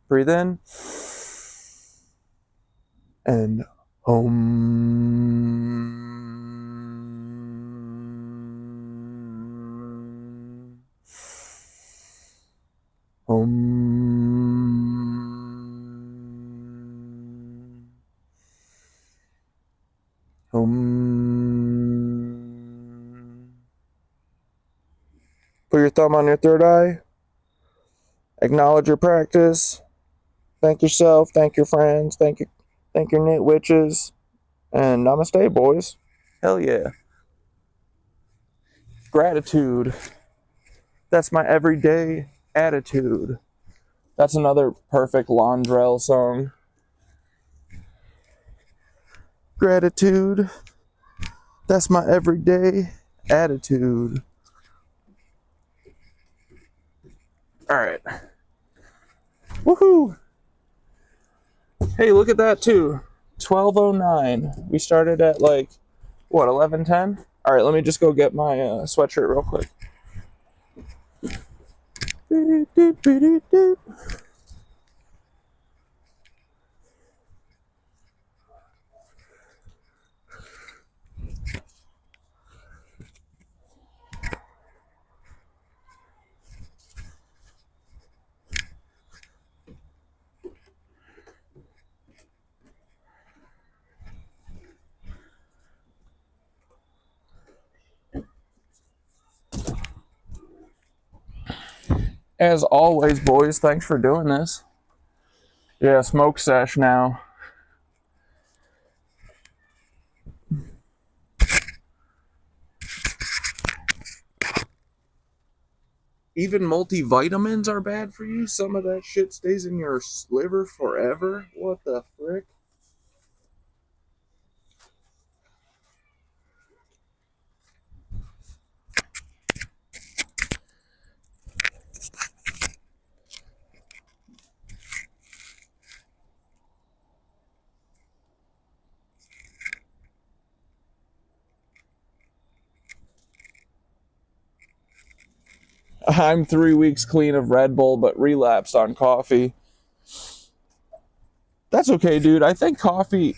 Breathe in. And Om. Om. Om. Put your thumb on your third eye. Acknowledge your practice. Thank yourself. Thank your friends. Thank your Knitwitches. And namaste, boys. Hell yeah. Gratitude. That's my everyday attitude. That's another perfect Londrell song. Gratitude. That's my everyday attitude. All right. Woohoo. Hey, look at that too. 12:09. We started at like, what, 11:10? All right, let me just go get my sweatshirt real quick. As always, boys, thanks for doing this. Yeah, smoke sesh now. Even multivitamins are bad for you? Some of that shit stays in your liver forever? What the frick? I'm 3 weeks clean of Red Bull, but relapsed on coffee. That's okay, dude. I think coffee's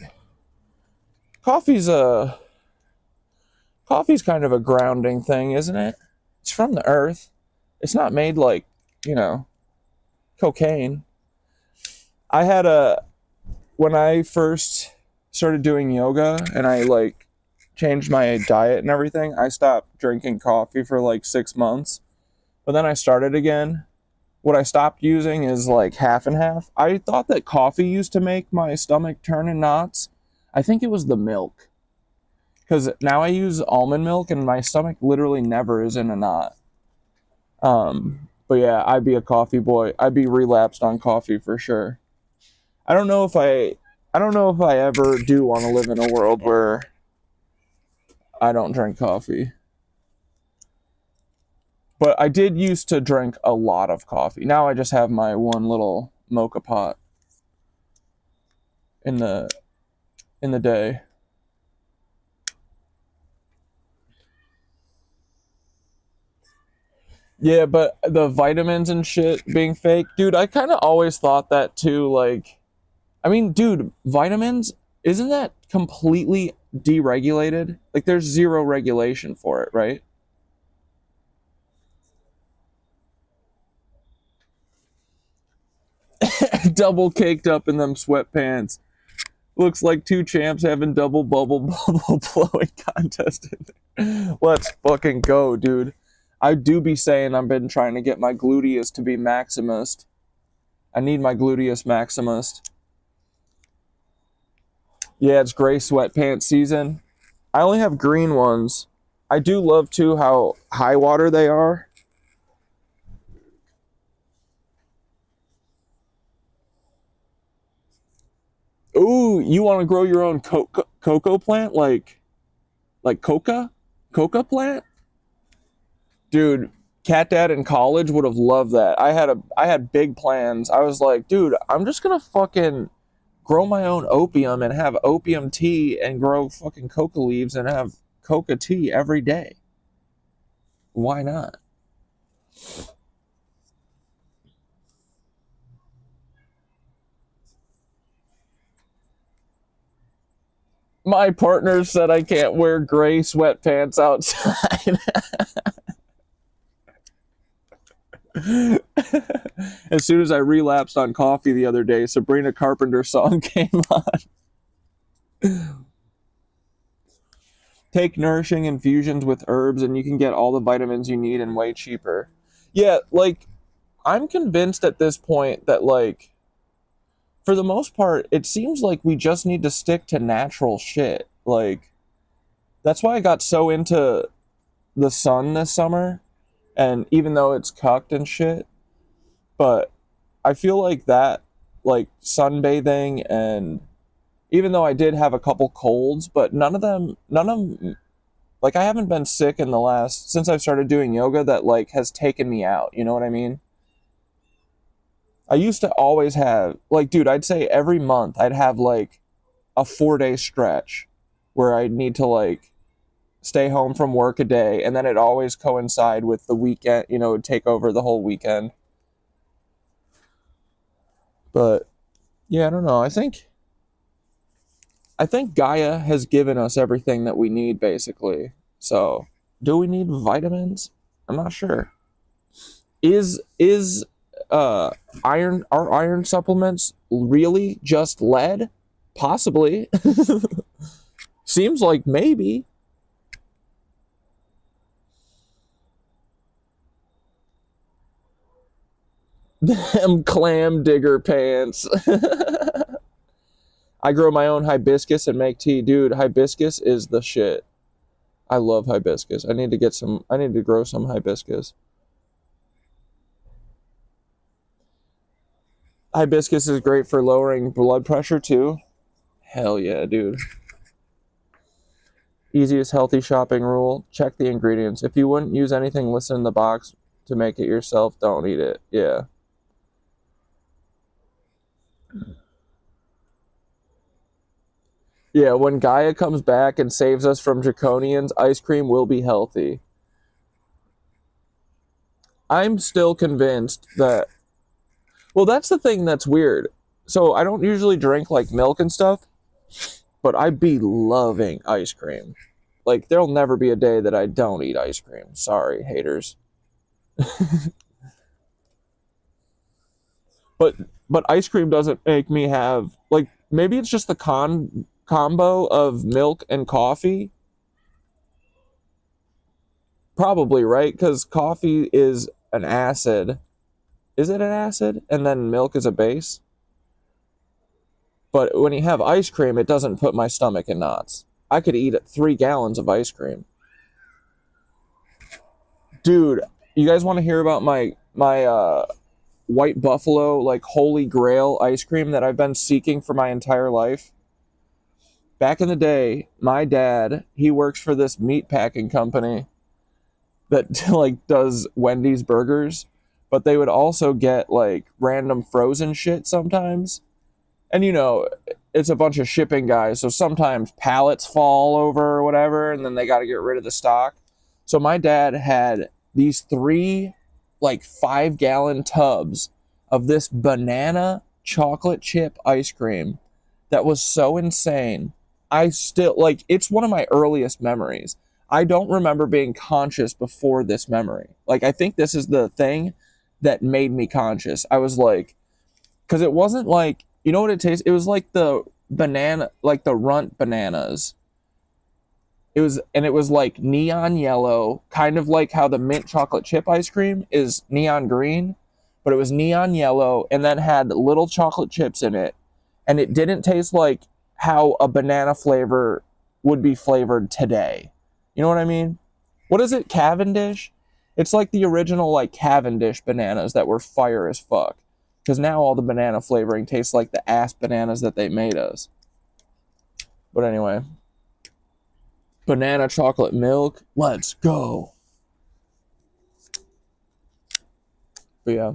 kind of a grounding thing, isn't it? It's from the earth. It's not made like, cocaine. When I first started doing yoga and I like changed my diet and everything, I stopped drinking coffee for like 6 months. But then I started again. What I stopped using is like half and half. I thought that coffee used to make my stomach turn in knots. I think it was the milk. Because now I use almond milk and my stomach literally never is in a knot. But yeah, I'd be a coffee boy. I'd be relapsed on coffee for sure. I don't know if I ever do want to live in a world where I don't drink coffee. But I did used to drink a lot of coffee. Now I just have my one little mocha pot in the day. Yeah, but the vitamins and shit being fake, dude, I kind of always thought that too. Like, I mean, dude, vitamins, isn't that completely deregulated? Like, there's zero regulation for it, right? Double caked up in them sweatpants. Looks like two champs having double bubble blowing contest in there. Let's fucking go, dude. I do be saying I've been trying to get my gluteus to be maximist. I need my gluteus maximist. Yeah, it's gray sweatpants season. I only have green ones. I do love too how high water they are. Ooh, you want to grow your own cocoa plant, like coca plant, dude. Catdad in college would have loved that. I had big plans. I was like, dude, I'm just gonna fucking grow my own opium and have opium tea and grow fucking coca leaves and have coca tea every day. Why not? My partner said I can't wear gray sweatpants outside. As soon as I relapsed on coffee the other day, Sabrina Carpenter's song came on. Take nourishing infusions with herbs and you can get all the vitamins you need and way cheaper. Yeah, like, I'm convinced at this point that, like, for the most part, it seems like we just need to stick to natural shit. Like, that's why I got so into the sun this summer. And even though it's cucked and shit, but I feel like that, like sunbathing, and even though I did have a couple colds, but none of them, like I haven't been sick in the last, since I've started doing yoga that like has taken me out. You know what I mean? I used to always have, like, dude, I'd say every month I'd have like a 4-day stretch where I'd need to like stay home from work a day, and then it always coincide with the weekend, you know, it'd take over the whole weekend. But yeah, I don't know. I think Gaia has given us everything that we need basically. So, do we need vitamins? I'm not sure. Is iron, are iron supplements really just lead? Possibly. Seems like maybe. Them clam digger pants. I grow my own hibiscus and make tea. Dude, hibiscus is the shit. I love hibiscus. I need to grow some hibiscus. Hibiscus is great for lowering blood pressure too. Hell yeah, dude. Easiest healthy shopping rule. Check the ingredients. If you wouldn't use anything listed in the box to make it yourself, don't eat it. Yeah. Yeah, when Gaia comes back and saves us from draconians, ice cream will be healthy. I'm still convinced that, well, that's the thing that's weird. So I don't usually drink like milk and stuff, but I be loving ice cream. Like there'll never be a day that I don't eat ice cream. Sorry, haters. But ice cream doesn't make me have, like, maybe it's just the combo of milk and coffee. Probably, right? Cuz coffee is an acid. Is it an acid? And then milk is a base? But when you have ice cream, it doesn't put my stomach in knots. I could eat 3 gallons of ice cream. Dude, you guys want to hear about my white buffalo, like, holy grail ice cream that I've been seeking for my entire life? Back in the day, my dad, he works for this meat packing company that like does Wendy's burgers, but they would also get like random frozen shit sometimes. And you know, it's a bunch of shipping guys, so sometimes pallets fall over or whatever, and then they got to get rid of the stock. So my dad had these 3 like 5-gallon tubs of this banana chocolate chip ice cream that was so insane. I still, like, it's one of my earliest memories. I don't remember being conscious before this memory. Like, I think this is the thing that made me conscious. I was like, because it wasn't like, you know what it tastes? It was like the banana, like the runt bananas. It was like neon yellow, kind of like how the mint chocolate chip ice cream is neon green, but it was neon yellow and then had little chocolate chips in it. And it didn't taste like how a banana flavor would be flavored today. You know what I mean? What is it? Cavendish? It's like the original like Cavendish bananas that were fire as fuck. Because now all the banana flavoring tastes like the ass bananas that they made us. But anyway. Banana chocolate milk. Let's go. But yeah.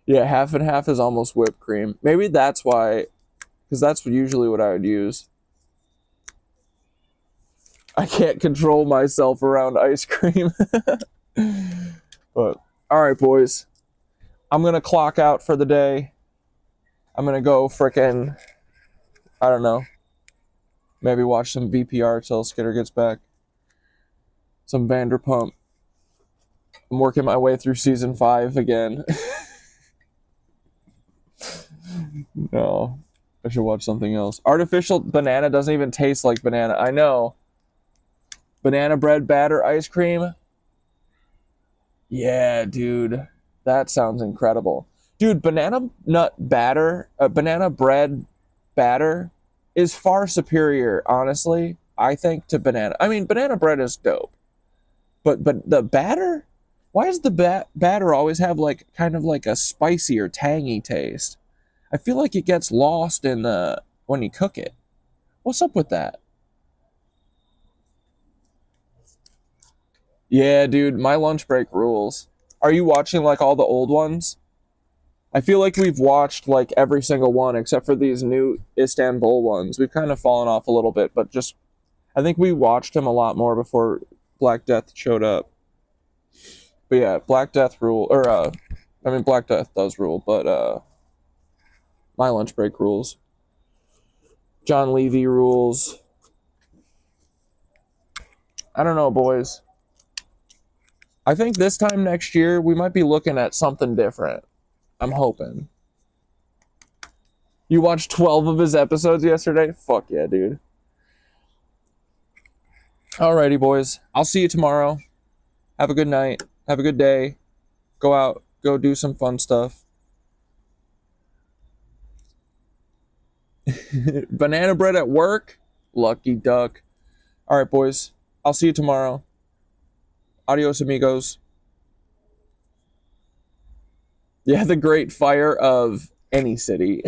Yeah, half and half is almost whipped cream. Maybe that's why, because that's usually what I would use. I can't control myself around ice cream. But, all right, boys. I'm going to clock out for the day. I'm going to go frickin', I don't know, maybe watch some VPR till Skitter gets back. Some Vanderpump. I'm working my way through season 5 again. No, I should watch something else. Artificial banana doesn't even taste like banana. I know. Banana bread batter ice cream. Yeah, dude. That sounds incredible. Dude, banana bread batter is far superior, honestly, I think, to banana. I mean, banana bread is dope. But the batter? Why does the batter always have like kind of like a spicy or tangy taste? I feel like it gets lost in the when you cook it. What's up with that? Yeah, dude, my lunch break rules. Are you watching like all the old ones? I feel like we've watched like every single one except for these new Istanbul ones. We've kind of fallen off a little bit, but just I think we watched them a lot more before Black Death showed up. But yeah, Black Death rule or I mean Black Death does rule, but my lunch break rules. John Levy rules. I don't know, boys. I think this time next year we might be looking at something different. I'm hoping. You watched 12 of his episodes yesterday? Fuck yeah, dude. Alrighty, boys. I'll see you tomorrow. Have a good night. Have a good day. Go out. Go do some fun stuff. Banana bread at work? Lucky duck. Alright, boys. I'll see you tomorrow. Adios, amigos. Yeah, the great fire of any city.